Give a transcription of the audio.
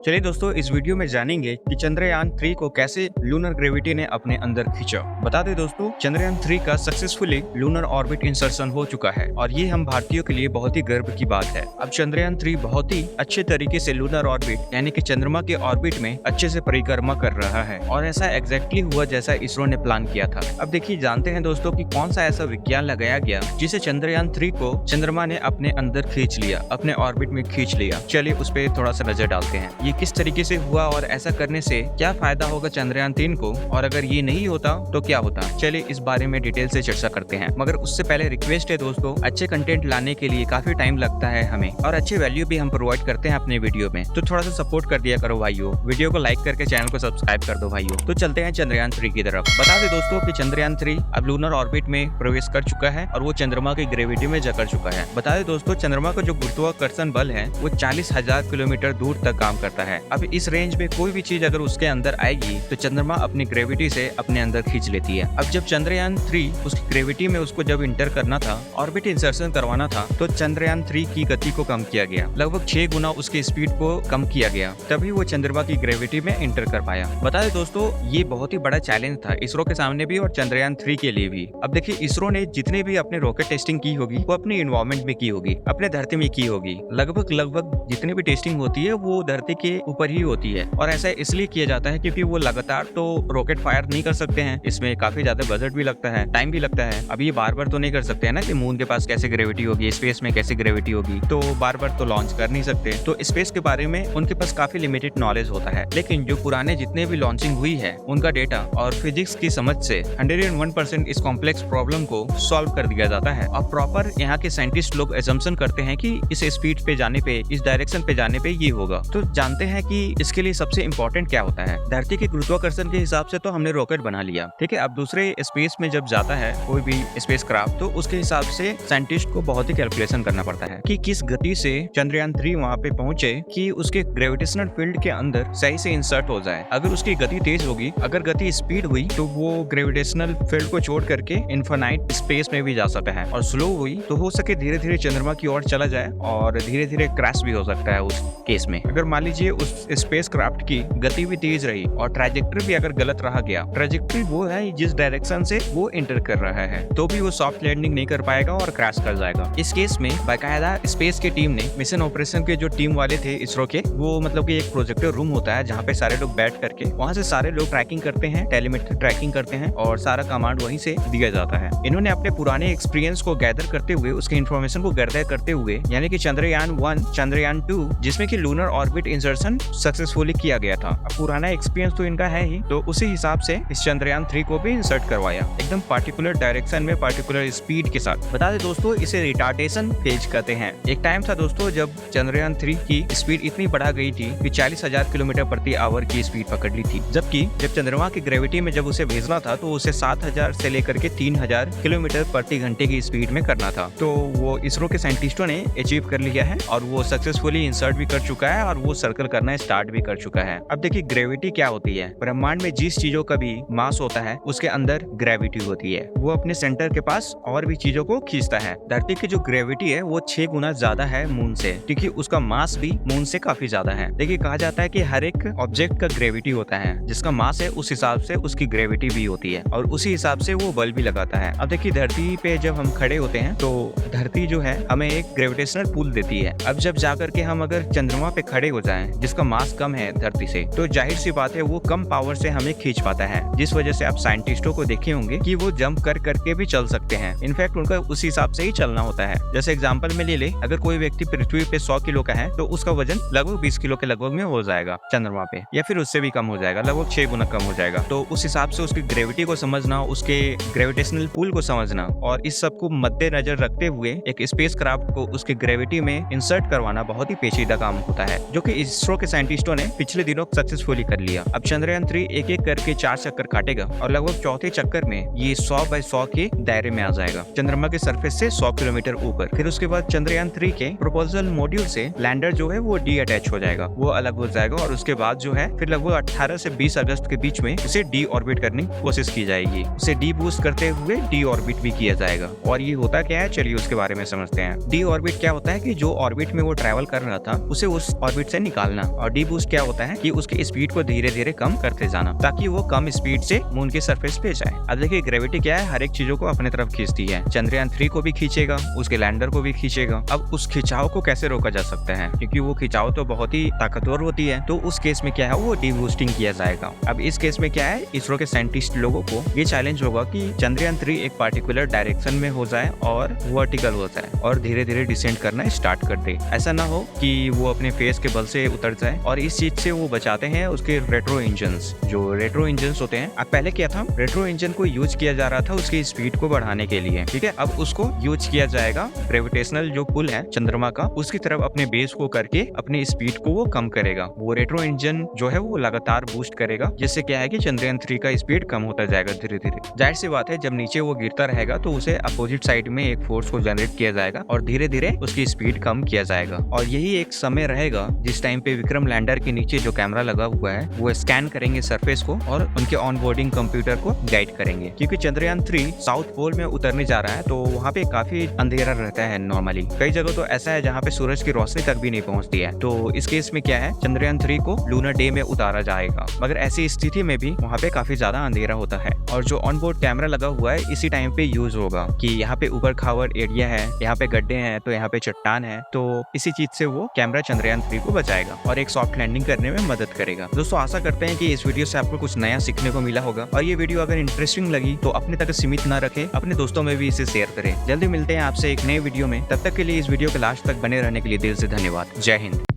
चलिए दोस्तों, इस वीडियो में जानेंगे कि चंद्रयान 3 को कैसे लूनर ग्रेविटी ने अपने अंदर खींचा। बता दें दोस्तों, चंद्रयान 3 का सक्सेसफुली लूनर ऑर्बिट इंसर्शन हो चुका है और ये हम भारतीयों के लिए बहुत ही गर्व की बात है। अब चंद्रयान 3 बहुत ही अच्छे तरीके से लूनर ऑर्बिट यानी कि चंद्रमा के ऑर्बिट में अच्छे से परिक्रमा कर रहा है और ऐसा एग्जैक्टली हुआ जैसा इसरो ने प्लान किया था। अब देखिए, जानते हैं दोस्तों कि कौन सा ऐसा विज्ञान लगाया गया जिसे चंद्रयान 3 को चंद्रमा ने अपने अंदर खींच लिया, अपने ऑर्बिट में खींच लिया। चलिए उस पर थोड़ा सा नजर डालते हैं, ये किस तरीके से हुआ और ऐसा करने से क्या फायदा होगा चंद्रयान 3 को, और अगर ये नहीं होता तो क्या होता। चलिए इस बारे में डिटेल से चर्चा करते हैं, मगर उससे पहले रिक्वेस्ट है दोस्तों, अच्छे कंटेंट लाने के लिए काफी टाइम लगता है हमें और अच्छे वैल्यू भी हम प्रोवाइड करते हैं अपने वीडियो में, तो थोड़ा सा सपोर्ट कर दिया करो भाइयों। वीडियो को लाइक करके चैनल को सब्सक्राइब कर दो भाइयों। तो चलते हैं चंद्रयान 3 की तरफ। बता दें दोस्तों कि चंद्रयान 3 अब लूनर ऑर्बिट में प्रवेश कर चुका है और वो चंद्रमा की ग्रेविटी में जकड़ चुका है। बता दें दोस्तों, चंद्रमा का जो गुरुत्वाकर्षण बल है वो 40,000 किलोमीटर दूर तक काम करता है। अब इस रेंज में कोई भी चीज अगर उसके अंदर आएगी तो चंद्रमा अपनी ग्रेविटी से अपने अंदर खींच लेती है। अब जब चंद्रयान 3 उसकी ग्रेविटी में उसको जब इंटर करना था, ऑर्बिट इंसर्शन करवाना था, तो चंद्रयान 3 की गति को कम किया गया, लगभग 6 गुना उसकी स्पीड को कम किया गया, तभी वो चंद्रमा की ग्रेविटी में इंटर कर पाया। बता दें दोस्तों, ये बहुत ही बड़ा चैलेंज था इसरो के सामने भी और चंद्रयान 3 के लिए भी। अब देखिए, इसरो ने जितने भी अपने रॉकेट टेस्टिंग की होगी वो अपनी इन्वायरमेंट में की होगी, अपने धरती में की होगी। लगभग जितनी भी टेस्टिंग होती है वो धरती के ऊपर ही होती है और ऐसा इसलिए किया जाता है क्योंकि वो लगातार तो रॉकेट फायर नहीं कर सकते हैं, इसमें काफी ज्यादा बजट भी लगता है, टाइम भी लगता है। अब ये बार बार तो नहीं कर सकते हैं ना कि मून के पास कैसे ग्रेविटी होगी, स्पेस में कैसे ग्रेविटी होगी, तो बार बार तो लॉन्च कर नहीं सकते। तो स्पेस के बारे में उनके पास काफी लिमिटेड नॉलेज होता है, लेकिन जो पुराने जितने भी लॉन्चिंग हुई है उनका डेटा और फिजिक्स की समझ से 101% इस कॉम्प्लेक्स प्रॉब्लम को सॉल्व कर दिया जाता है। अब प्रॉपर यहाँ के साइंटिस्ट लोग एजम्पशन करते हैं कि इस स्पीड पे जाने पे, इस डायरेक्शन पे जाने पे ये होगा। तो जानते हैं कि इसके लिए सबसे इम्पोर्टेंट क्या होता है। धरती के गुरुत्वाकर्षण के हिसाब से तो हमने रॉकेट बना लिया, ठीक है। अब दूसरे स्पेस में जब जाता है कोई भी स्पेस क्राफ्ट, तो उसके हिसाब से साइंटिस्ट को बहुत ही कैलकुलेशन करना पड़ता है कि किस गति से चंद्रयान 3 वहाँ पे पहुंचे कि उसके ग्रेविटेशनल फील्ड के अंदर सही से इंसर्ट हो जाए। अगर उसकी गति तेज होगी, अगर गति स्पीड हुई, तो वो ग्रेविटेशनल फील्ड को छोड़ करके इनफाइनाइट स्पेस में भी जा सकता है, और स्लो हुई तो हो सके धीरे धीरे चंद्रमा की ओर चला जाए और धीरे धीरे क्रैश भी हो सकता है उस केस में। अगर मान लीजिए उस स्पेस क्राफ्ट की गति भी तेज रही और ट्रैजेक्टरी भी अगर गलत रहा गया, ट्रैजेक्टरी वो है जिस डायरेक्शन से वो एंटर कर रहा है, तो भी वो सॉफ्ट लैंडिंग नहीं कर पाएगा और क्रैश कर जाएगा। इस केस में बाकायदा स्पेस की टीम ने, मिशन ऑपरेशन के जो टीम वाले थे इसरो के, वो मतलब कि एक प्रोजेक्टर रूम होता है जहाँ पे सारे लोग बैठ करके वहाँ से सारे लोग ट्रैकिंग करते हैं, टेलीमेट्री ट्रैकिंग करते हैं और सारा कमांड वहीं से दिया जाता है। इन्होंने अपने पुराने एक्सपीरियंस को गैदर करते हुए, उसके इन्फॉर्मेशन को गैदर करते हुए, यानी कि चंद्रयान 1, चंद्रयान 2 जिसमें कि लूनर ऑर्बिट इंसर्शन सक्सेसफुली किया गया था, पुराना एक्सपीरियंस तो इनका है ही, तो उसी हिसाब से इस चंद्रयान 3 को भी इंसर्ट करवाया, एकदम पार्टिकुलर डायरेक्शन में, पार्टिकुलर स्पीड के साथ। बता दें दोस्तों, इसे रिटार्डेशन फेज कहते हैं। एक टाइम था दोस्तों जब चंद्रयान 3 की स्पीड इतनी बढ़ा गई थी कि 40,000 किलोमीटर प्रति आवर की स्पीड पकड़ ली थी, जबकि जब चंद्रमा की ग्रेविटी में जब उसे भेजना था तो उसे 7,000 से लेकर के 3,000 किलोमीटर प्रति घंटे की स्पीड में करना था। तो वो इसरो के साइंटिस्टों ने अचीव कर लिया है और वो सक्सेसफुली इंसर्ट भी कर चुका है और वो सर्कल करना स्टार्ट भी कर चुका है। अब देखिए, ग्रेविटी क्या होती है। ब्रह्मांड में जिस चीजों का भी मास होता है उसके अंदर ग्रेविटी होती है, वो अपने सेंटर के पास और भी चीजों को खींचता है। धरती की जो ग्रेविटी है वो 6 गुना ज्यादा है मून से, क्योंकि उसका मास भी मून से काफी ज्यादा है। देखिए, कहा जाता है कि हर एक ऑब्जेक्ट का ग्रेविटी होता है, जिसका मास है उस हिसाब से उसकी ग्रेविटी भी होती है और उसी हिसाब से वो बल भी लगाता है। अब देखिए, धरती पे जब हम खड़े होते हैं तो धरती जो है हमें एक ग्रेविटेशनल पुल देती है। अब जब जाकर के हम अगर चंद्रमा पे खड़े हो जाएं, जिसका मास कम है धरती से, तो जाहिर सी बात है वो कम पावर से हमें खींच पाता है, जिस वजह से आप साइंटिस्टों को देखे होंगे कि वो जंप कर करके भी चल सकते हैं। इनफैक्ट उनका उस हिसाब से ही चलना होता है। जैसे एग्जांपल में ले ले, अगर कोई व्यक्ति पृथ्वी पे 100 किलो का है तो उसका वजन लगभग 20 किलो के लगभग में हो जाएगा चंद्रमा पे, या फिर उससे भी कम हो जाएगा, लगभग 6 गुना कम हो जाएगा। तो उस हिसाब से उसकी ग्रेविटी को समझना, उसके ग्रेविटेशनल पुल को समझना और इस सब को मद्देनजर रखते हुए एक स्पेस क्राफ्ट को उसकी ग्रेविटी में इंसर्ट करवाना बहुत ही पेचीदा काम होता है, जो कि इसरो के साइंटिस्टों ने पिछले दिनों सक्सेसफुली कर लिया। अब चंद्रयान 3 एक एक करके 4 चक्कर काटेगा और लगभग चौथे चक्कर में ये 100 बाय 100 के दायरे में आ जाएगा, चंद्रमा के सरफेस से 100 किलोमीटर ऊपर। फिर उसके बाद चंद्रयान 3 के प्रोपल्सन मॉड्यूल से लैंडर जो है वो डी अटैच हो जाएगा, वो अलग हो जाएगा और उसके बाद जो है फिर लगभग 18 से 20 अगस्त के बीच में उसे डी ऑर्बिट करने की कोशिश की जाएगी। उसे डी बूस्ट करते हुए डी ऑर्बिट भी किया जाएगा। और ये होता क्या है, चलिए उसके बारे में समझते हैं। डी ऑर्बिट क्या होता है कि जो ऑर्बिट में वो ट्रैवल कर रहा था उसे उस ऑर्बिट से निकाल डालना। और डी बूस्ट क्या होता है कि उसकी स्पीड को धीरे धीरे कम करते जाना ताकि वो कम स्पीड से मून के सरफेस पे जाए। अब देखिए ग्रेविटी क्या है, हर एक चीजों को अपने तरफ खींचती है। चंद्रयान 3 को भी खींचेगा, उसके लैंडर को भी खींचेगा। अब उस खिंचाव को कैसे रोका जा सकता है, क्योंकि वो खिंचाव तो बहुत ही ताकतवर होती है। तो उस केस में क्या है, वो डी बूस्टिंग किया जाएगा। अब इस केस में क्या है, इसरो के साइंटिस्ट लोगों को ये चैलेंज होगा कि चंद्रयान 3 एक पार्टिकुलर डायरेक्शन में हो जाए और वर्टिकल हो जाए और धीरे धीरे डिसेंड करना स्टार्ट कर दे। ऐसा ना हो कि वो अपने फेस के बल से उतर जाए। और इस चीज से वो बचाते हैं उसके रेट्रो इंजन्स। जो रेट्रो इंजन्स होते हैं, अब पहले क्या था, रेट्रो इंजन को यूज किया जा रहा था उसकी स्पीड को बढ़ाने के लिए, ठीक है। अब उसको यूज किया जाएगा ग्रेविटेशनल जो पुल है चंद्रमा का, उसकी तरफ अपने बेस को करके अपनी स्पीड को वो कम करेगा। वो रेट्रो इंजन जो है वो लगातार बूस्ट करेगा, जिससे क्या है कि चंद्रयान 3 का स्पीड कम होता जाएगा धीरे धीरे। जाहिर सी बात है, जब नीचे वो गिरता रहेगा तो उसे अपोजिट साइड में एक फोर्स को जनरेट किया जाएगा और धीरे धीरे उसकी स्पीड कम किया जाएगा। और यही एक समय रहेगा जिस टाइम पे विक्रम लैंडर के नीचे जो कैमरा लगा हुआ है वो स्कैन करेंगे सरफेस को और उनके ऑन बोर्डिंग कंप्यूटर को गाइड करेंगे। क्योंकि चंद्रयान 3 साउथ पोल में उतरने जा रहा है तो वहाँ पे काफी अंधेरा रहता है नॉर्मली। कई जगह तो ऐसा है जहाँ पे सूरज की रोशनी तक भी नहीं पहुँचती है। तो इस केस में क्या है, चंद्रयान 3 को लूनर डे में उतारा जाएगा, मगर ऐसी स्थिति में भी वहाँ पे काफी ज्यादा अंधेरा होता है। और जो ऑन बोर्ड कैमरा लगा हुआ है इसी टाइम पे यूज होगा कि यहाँ पे ऊपर खावर एरिया है, यहाँ पे गड्ढे हैं, तो यहाँ पे चट्टान है। तो इसी चीज से वो कैमरा चंद्रयान 3 को बचाएगा और एक सॉफ्ट लैंडिंग करने में मदद करेगा। दोस्तों आशा करते हैं कि इस वीडियो से आपको कुछ नया सीखने को मिला होगा। और ये वीडियो अगर इंटरेस्टिंग लगी तो अपने तक सीमित न रखें, अपने दोस्तों में भी इसे शेयर करें। जल्दी मिलते हैं आपसे एक नए वीडियो में, तब तक के लिए इस वीडियो के लास्ट तक बने रहने के लिए दिल से धन्यवाद। जय हिंद।